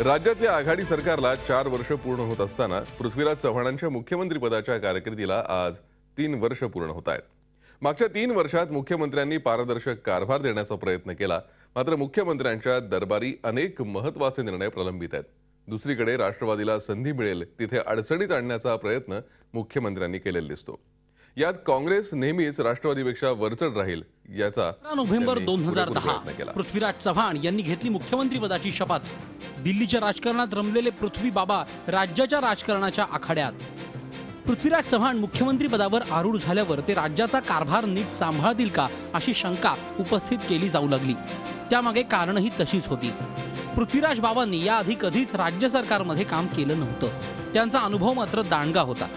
राज्यातल्या आघाडी सरकारला 4 वर्ष पूर्ण होत असताना पृथ्वीराज चव्हाणांच्या मुख्यमंत्रीपदाच्या कारकिर्दीला आज 3 वर्ष पूर्ण होत आहेत. मागच्या 3 वर्षात मुख्यमंत्र्यांनी पारदर्शक कारभार देण्याचा प्रयत्न केला, मात्र मुख्यमंत्र्यांच्या दरबारी अनेक महत्त्वाचे निर्णय प्रलंबित आहेत. दुसरीकडे राष्ट्रवादीला संधी मिळेल तिथे अडचणीत आणण्याचा प्रयत्न मुख्यमंत्र्यांनी केलेला दिसतो. यात काँग्रेस नेहमीच राष्ट्रवादीपेक्षा वरचढ राहील याचा नोव्हेंबर 2010 पृथ्वीराज चव्हाण यांनी घेतली मुख्यमंत्रीपदाची शपथ. दिल्लीच्या राजकारणात रमलेले पृथ्वी बाबा राज्याच्या राजकारणाच्या आखाड्यात. पृथ्वीराज चव्हाण मुख्यमंत्रीपदावर आरूढ झाल्यावर ते राज्याचा कारभार नीट सांभाळतील का अशी शंका उपस्थित केली जाऊ लागली. त्यामागे कारणही तशीच होती. पृथ्वीराज बाबांनी याआधी कधीच राज्य सरकारमध्ये काम केलं नव्हतं. त्यांचा अनुभव मात्र दांडगा होता.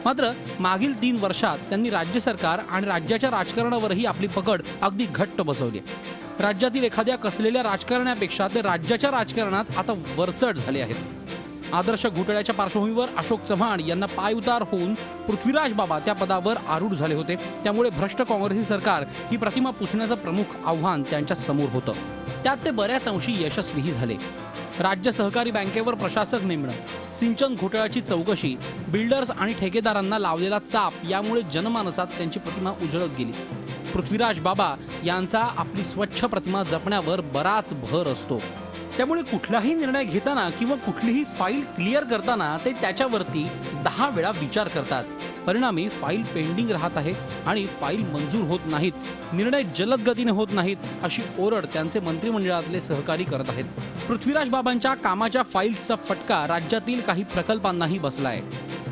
मात्र मागील 3 वर्षात त्यांनी राज्य सरकार आणि राज्याच्या राजकारणावरही आपली पकड अगदी घट्ट बसवली. राज्यातील एखाद्या कसलेल्या राजकारण्यापेक्षा ते राज्याच्या राजकारणात आता वरचढ झाले आहेत. आदर्श घोटाळ्याच्या पार्श्वभूमीवर अशोक चव्हाण यांना पायउतार होऊन पृथ्वीराज बाबा त्या पदावर आरूढ झाले होते. त्यामुळे भ्रष्ट काँग्रेसी सरकार ही प्रतिमा पुसण्याचं प्रमुख आव्हान त्यांच्या समोर होतं. त्यात ते बऱ्याच अंशी यशस्वीही झाले. राज्य सहकारी बँकेवर प्रशासक नेमणं, सिंचन घोटाळ्याची चौकशी, बिल्डर्स आणि ठेकेदारांना लावलेला चाप यामुळे जनमानसात त्यांची प्रतिमा उजळत गेली. पृथ्वीराज बाबा यांचा आपली स्वच्छ प्रतिमा जपण्यावर बराच भर असतो. त्यामुळे कुठलाही निर्णय घेताना किंवा कुठलीही फाईल क्लिअर करताना ते त्याच्यावरती 10 वेळा विचार करतात. परिणामी फाईल पेंडिंग राहत आहे आणि फाईल मंजूर होत नाहीत, निर्णय जलद गतीने होत नाहीत अशी ओरड त्यांचे मंत्रिमंडळातले सहकारी करत आहेत. पृथ्वीराज बाबांच्या कामाच्या फाईल्सचा फटका राज्यातील काही प्रकल्पांनाही बसलाय.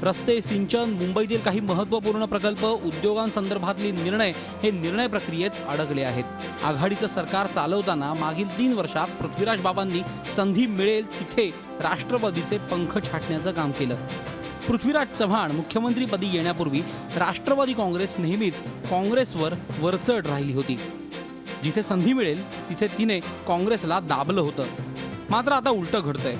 रस्ते, सिंचन, मुंबईतील काही महत्त्वपूर्ण प्रकल्प, उद्योगांसंदर्भातले निर्णय हे निर्णय प्रक्रियेत अडकले आहेत. आघाडीचं सरकार चालवताना मागील 3 वर्षात पृथ्वीराज बाबांनी संधी मिळेल तिथे राष्ट्रवादीचे पंख छाटण्याचं काम केलं. पृथ्वीराज चव्हाण मुख्यमंत्रीपदी येण्यापूर्वी राष्ट्रवादी काँग्रेस नेहमीच काँग्रेसवर वरचढ राहिली होती. जिथे संधी मिळेल तिथे तिने काँग्रेसला दाबलं होतं. मात्र आता उलटं घडतंय.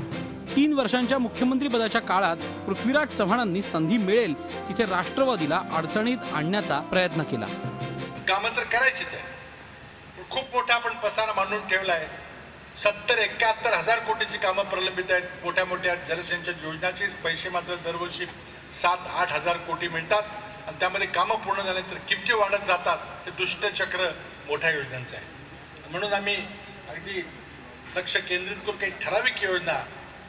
3 वर्षांच्या मुख्यमंत्रीपदाच्या काळात पृथ्वीराज चव्हाणांनी संधी मिळेल तिथे राष्ट्रवादीला अडचणीत आणण्याचा प्रयत्न केला. कामं तर करायचीच आहे, पण खूप मोठा आपण पसारा मांडून ठेवला आहे. 70-71 हजार कोटीची कामं प्रलंबित आहेत. मोठ्या मोठ्या जलसिंचन योजनाचे पैसे मात्र दरवर्षी 7-8 हजार कोटी मिळतात आणि त्यामध्ये कामं पूर्ण झाल्यानंतर किमती वाढत जातात. हे दुष्टचक्र मोठ्या योजनांचं आहे. म्हणून आम्ही अगदी लक्ष केंद्रित करून काही ठराविक योजना,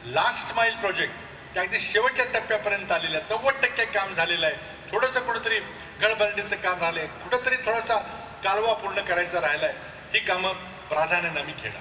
लास्ट माईल प्रोजेक्ट त्या अगदी शेवटच्या टप्प्यापर्यंत आलेल्या 90% काम झालेलं आहे. थोडंसं कुठंतरी गडबडीचं काम राहिलं आहे, कुठंतरी थोडासा कालवा पूर्ण करायचा राहिला आहे. ही कामं प्राधान्याने आम्ही खेळा.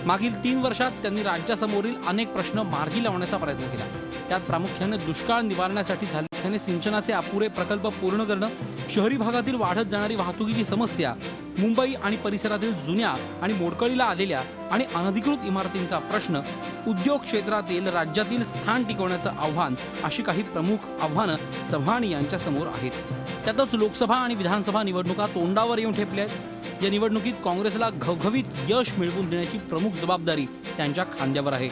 मागील 3 वर्षात त्यांनी राज्यासमोरील अनेक प्रश्न मार्गी लावण्याचा प्रयत्न केला. त्यात प्रामुख्याने दुष्काळ निवारण्यासाठी झाल्याने सिंचनाचे अपुरे प्रकल्प पूर्ण करणं, शहरी भागातील वाढत जाणारी वाहतुकीची समस्या, मुंबई आणि परिसरातील जुन्या आणि मोडकळीला आलेल्या आणि अनधिकृत इमारतींचा प्रश्न, उद्योग क्षेत्रातील राज्यातील स्थान टिकवण्याचं आव्हान अशी काही प्रमुख आव्हानं चव्हाण यांच्या समोर आहेत. त्यातच लोकसभा आणि विधानसभा निवडणुका तोंडावर येऊन ठेपल्या आहेत. या निवडणुकीत काँग्रेसला घवघवीत यश मिळवून देण्याची प्रमुख जबाबदारी त्यांच्या खांद्यावर आहे.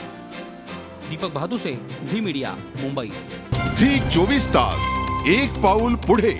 दीपक भादुसे, झी मीडिया, मुंबई. झी 24 तास, एक पाऊल पुढे.